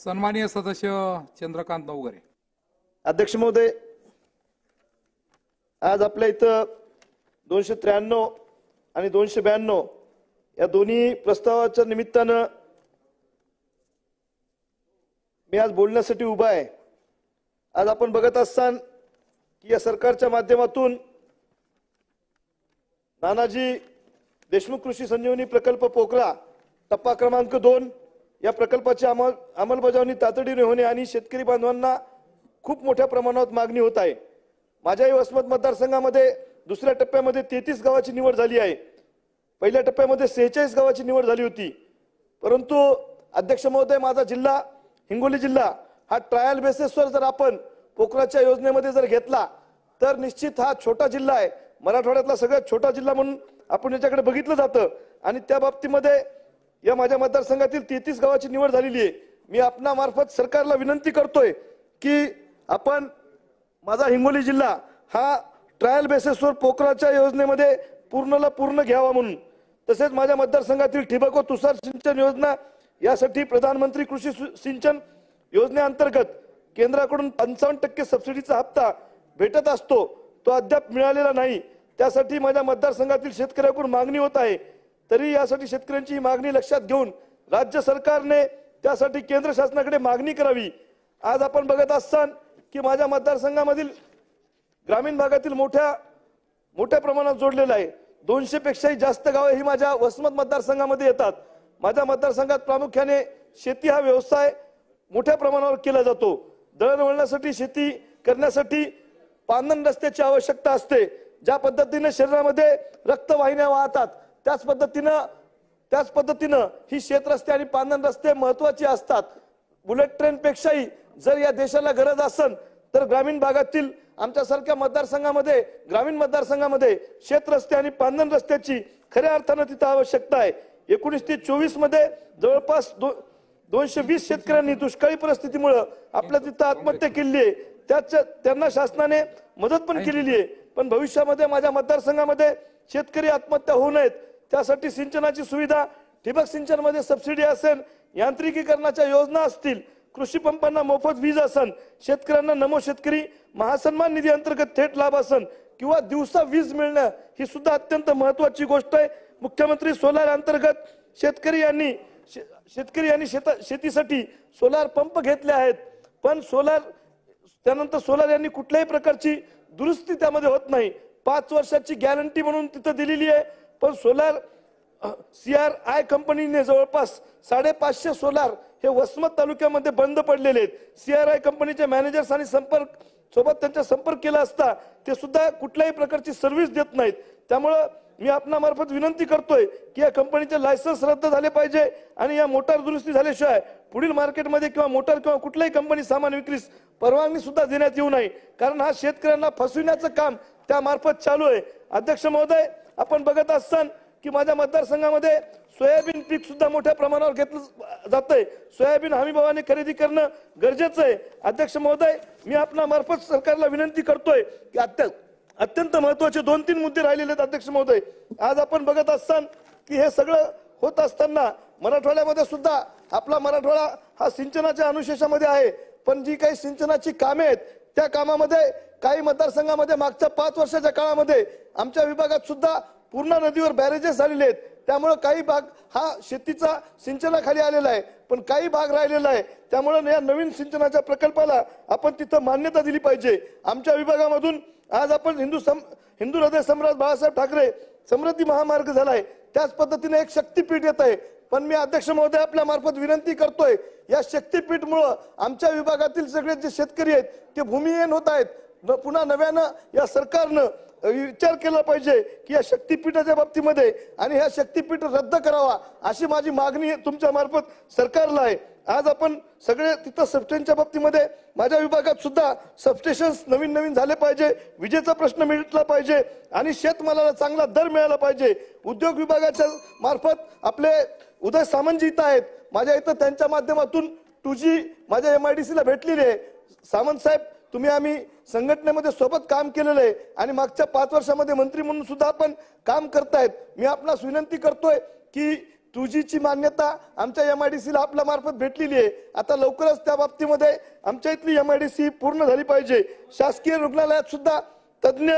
सन्माननीय सदस्य चंद्रकांत नवघरे. अध्यक्ष महोदय, आज आपल्या इथं 293 आणि 292 या दोन्ही प्रस्तावाच्या निमित्तानं मी आज बोलण्यासाठी उभा आहे. आज आपण बघत असतान की या सरकारच्या माध्यमातून नानाजी देशमुख कृषी संजीवनी प्रकल्प पोकरा टप्पा क्रमांक 2 या प्रकल्पाची अंमलबजावणी तातडीने होणे आणि शेतकरी बांधवांना खूप मोठ्या प्रमाणात मागणी होत आहे. माझ्याही वसमत मतदारसंघामध्ये दुसऱ्या टप्प्यामध्ये 33 गावाची निवड झाली आहे. पहिल्या टप्प्यामध्ये 46 गावाची निवड झाली होती. परंतु अध्यक्ष महोदय, माझा जिल्हा हिंगोली जिल्हा हा ट्रायल बेसिसवर जर आपण पोखराच्या योजनेमध्ये जर घेतला तर निश्चित हा छोटा जिल्हा आहे. मराठवाड्यातला सगळ्यात छोटा जिल्हा म्हणून आपण याच्याकडे बघितलं जातं आणि त्या बाबतीमध्ये या माझ्या मतदारसंघातील 33 गावाची निवड झालेली आहे. मी आपणामार्फत सरकारला विनंती करतोय की आपण माझा हिंगोली जिल्हा हा ट्रायल बेसिसवर पोखराच्या योजनेमध्ये पूर्णला पूर्ण घ्यावा म्हणून. तसेच माझ्या मतदारसंघातील ठिबक व तुषार सिंचन योजना यासाठी प्रधानमंत्री कृषी सिंचन योजनेअंतर्गत केंद्राकडून 55% सबसिडीचा हप्ता भेटत असतो, तो अद्याप मिळालेला नाही. त्यासाठी माझ्या मतदारसंघातील शेतकऱ्यांकडून मागणी होत आहे. तरी यासाठी शेतकऱ्यांची मागणी लक्षात घेऊन राज्य सरकारने त्यासाठी केंद्र शासनाकडे मागणी करावी. आज आपण बघत असतान की माझ्या मतदारसंघामधील ग्रामीण भागातील मोठ्या प्रमाणात जोडलेला आहे. 200 पेक्षाही जास्त गावे ही माझ्या वसमत मतदारसंघामध्ये येतात. माझ्या मतदारसंघात प्रामुख्याने शेती हा व्यवसाय मोठ्या प्रमाणावर केला जातो. दळणवळणासाठी शेती करण्यासाठी पांदन रस्त्याची आवश्यकता असते. ज्या पद्धतीने शरीरामध्ये रक्तवाहिन्या वाहतात त्याच पद्धतीनं ही शेतरस्ते आणि पांदन रस्ते महत्वाचे असतात. बुलेट ट्रेन पेक्षाही जर या देशाला गरज असेल तर ग्रामीण भागातील आमच्यासारख्या मतदारसंघामध्ये ग्रामीण मतदारसंघामध्ये शेतरस्ते आणि पांदन रस्त्याची खऱ्या अर्थानं तिथं आवश्यकता आहे. 19 ते 24 मध्ये जवळपास 220 शेतकऱ्यांनी दुष्काळी परिस्थितीमुळे आपल्या तिथं आत्महत्या केली आहे. त्यांना शासनाने मदत पण केलेली आहे. पण भविष्यामध्ये माझ्या मतदारसंघामध्ये शेतकरी आत्महत्या होऊ नयेत त्यासाठी सिंचनाची सुविधा, ठिबक सिंचन मध्ये सबसिडी असेल, यांत्रिकीकरणाच्या योजना असतील, कृषी पंपांना मोफत वीज असेल, शेतकऱ्यांना नमो शेतकरी महासन्मान निधी अंतर्गत थेट लाभ असेल किंवा दिवसा वीज मिळणं ही सुद्धा अत्यंत महत्वाची गोष्ट आहे. मुख्यमंत्री सोलार अंतर्गत शेतकरी यांनी शेतीसाठी सोलार पंप घेतले आहेत. पण त्यानंतर सोलार यांनी कुठल्याही प्रकारची दुरुस्ती त्यामध्ये होत नाही. 5 वर्षाची गॅरंटी म्हणून तिथं दिलेली आहे. पण सोलार CRI कंपनीने जवळपास 550 सोलार हे वसमत तालुक्यामध्ये बंद पडलेले आहेत. CRI कंपनीचे मॅनेजर्स आणि सोबत त्यांचा संपर्क केला असता ते सुद्धा कुठल्याही प्रकारची सर्व्हिस देत नाहीत. त्यामुळे मी आपणामार्फत विनंती करतोय की या कंपनीचे लायसन्स रद्द झाले पाहिजे आणि या मोटार दुरुस्ती झाल्याशिवाय पुढील मार्केटमध्ये किंवा मोटार किंवा कुठल्याही कंपनी सामान विक्रीस परवानगी सुद्धा देण्यात येऊ नये. कारण हा शेतकऱ्यांना फसविण्याचं काम त्यामार्फत चालू आहे. अध्यक्ष महोदय, आपण बघत असतान की माझ्या मतदारसंघामध्ये सोयाबीन पीक सुद्धा मोठ्या प्रमाणावर घेतलं जातंय. सोयाबीन हमी भावाने खरेदी करणं गरजेचं आहे. अध्यक्ष महोदय, मी आपणामार्फत सरकारला विनंती करतोय की अत्यंत महत्वाचे 2-3 मुद्दे राहिलेले आहेत. अध्यक्ष महोदय, आज आपण बघत असतान की हे सगळं होत असताना मराठवाड्यामध्ये सुद्धा आपला मराठवाडा हा सिंचनाच्या अनुशेषामध्ये आहे. पण जी काही सिंचनाची कामे आहेत त्या कामामध्ये काही मतदारसंघामध्ये मागच्या 5 वर्षाच्या काळामध्ये आमच्या विभागात सुद्धा पूर्णा नदीवर बॅरेजेस झालेले आहेत. त्यामुळे काही भाग हा शेतीचा सिंचनाखाली आलेला आहे, पण काही भाग राहिलेला आहे. त्यामुळे या नवीन सिंचनाच्या प्रकल्पाला आपण तिथं मान्यता दिली पाहिजे. आमच्या विभागामधून आज आपण हिंदू हृदय सम्राट बाळासाहेब ठाकरे समृद्धी महामार्ग झालाय. त्याच पद्धतीने एक शक्तीपीठ येत आहे. पण मी अध्यक्ष महोदय आपल्या मार्फत विनंती करतोय, या शक्तीपीठमुळे आमच्या विभागातील सगळे जे शेतकरी आहेत ते भूमिहीन होत आहेत. पुन्हा नव्यानं या सरकारनं विचार केला पाहिजे की या शक्तीपीठाच्या बाबतीमध्ये आणि ह्या शक्तीपीठ रद्द करावा अशी माझी मागणी तुमच्या मार्फत सरकारला आहे. आज आपण सगळे तिथं सबस्टेशनच्या बाबतीमध्ये माझ्या विभागात सुद्धा सबस्टेशन्स नवीन झाले पाहिजे, विजेचा प्रश्न मिटला पाहिजे आणि शेतमालाला चांगला दर मिळाला पाहिजे. उद्योग विभागाच्या मार्फत आपले उदय सामंत इथं आहेत. माझ्या इथं त्यांच्या माध्यमातून 2G माझ्या MIDC ला भेटलेली आहे. सामंत साहेब, तुम्ही आम्ही संघटनेमध्ये सोबत काम केलेलं आहे आणि मागच्या 5 वर्षामध्ये मंत्री म्हणून सुद्धा आपण काम करतायत. मी आपणास विनंती करतोय की 2G ची मान्यता आमच्या MIDC ला आपल्या मार्फत भेटलेली आहे. आता लवकरच त्या बाबतीमध्ये आमच्या इथली MIDC पूर्ण झाली पाहिजे. शासकीय रुग्णालयात सुद्धा तज्ञ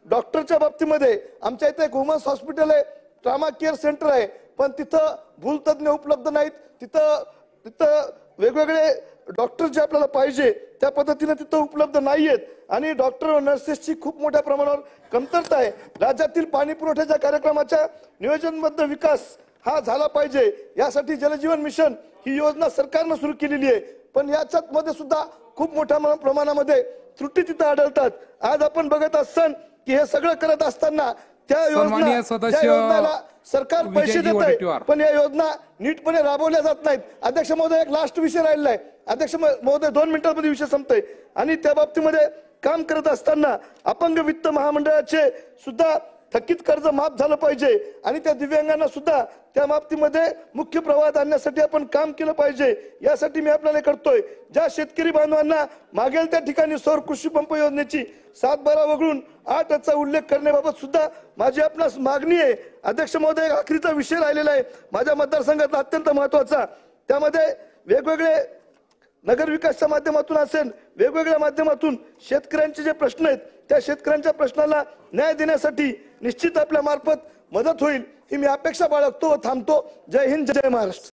डॉक्टरच्या बाबतीमध्ये आमच्या इथे एक वुमन्स हॉस्पिटल आहे, ट्रामा केअर सेंटर आहे, पण तिथं भूलतज्ञ उपलब्ध नाहीत. तिथं वेगवेगळे डॉक्टर जे आपल्याला पाहिजे त्या पद्धतीने तिथं उपलब्ध नाहीयेत आणि डॉक्टर व नर्सेसची खूप मोठ्या प्रमाणावर कमतरता आहे. राज्यातील पाणी पुरवठ्याच्या कार्यक्रमाच्या नियोजनबद्ध विकास हा झाला पाहिजे. यासाठी जलजीवन मिशन ही योजना सरकारनं सुरू केलेली आहे, पण याच्यात मध्ये सुद्धा खूप मोठ्या प्रमाणामध्ये त्रुटी तिथं आढळतात. आज आपण बघत असाल की हे सगळं करत असताना त्या सन्माननीय सदस्य योजनेला सरकार पैसे विजयजी देत आहे, वडेट्टीवार. पण या योजना नीटपणे राबवल्या जात नाहीत. अध्यक्ष महोदय, एक लास्ट विषय राहिलेला आहे. अध्यक्ष महोदय, 2 मिनिटांमध्ये विषय संपतोय. आणि त्या बाबतीमध्ये काम करत असताना अपंग वित्त महामंडळाचे सुद्धा थकीत कर्ज माफ झालं पाहिजे आणि त्या दिव्यांगांना सुद्धा त्या बाबतीमध्ये मुख्य प्रवाहात आणण्यासाठी आपण काम केलं पाहिजे. यासाठी मी आपल्याला करतोय, ज्या शेतकरी बांधवांना मागेल त्या ठिकाणी सौर कृषी पंप योजनेची 7-12 वगळून 8 चा उल्लेख करण्याबाबत सुद्धा माझी आपणास मागणी आहे. अध्यक्ष महोदय, आखरीचा विषय राहिलेला आहे माझ्या मतदारसंघातला अत्यंत महत्वाचा. त्यामध्ये वेगवेगळे नगर विकासच्या माध्यमातून असेल, वेगवेगळ्या माध्यमातून शेतकऱ्यांचे जे प्रश्न आहेत त्या शेतकऱ्यांच्या प्रश्नाला न्याय देण्यासाठी निश्चित आपल्या मार्फत मदत होईल ही मी अपेक्षा बाळगतो व थांबतो. जय हिंद, जय महाराष्ट्र.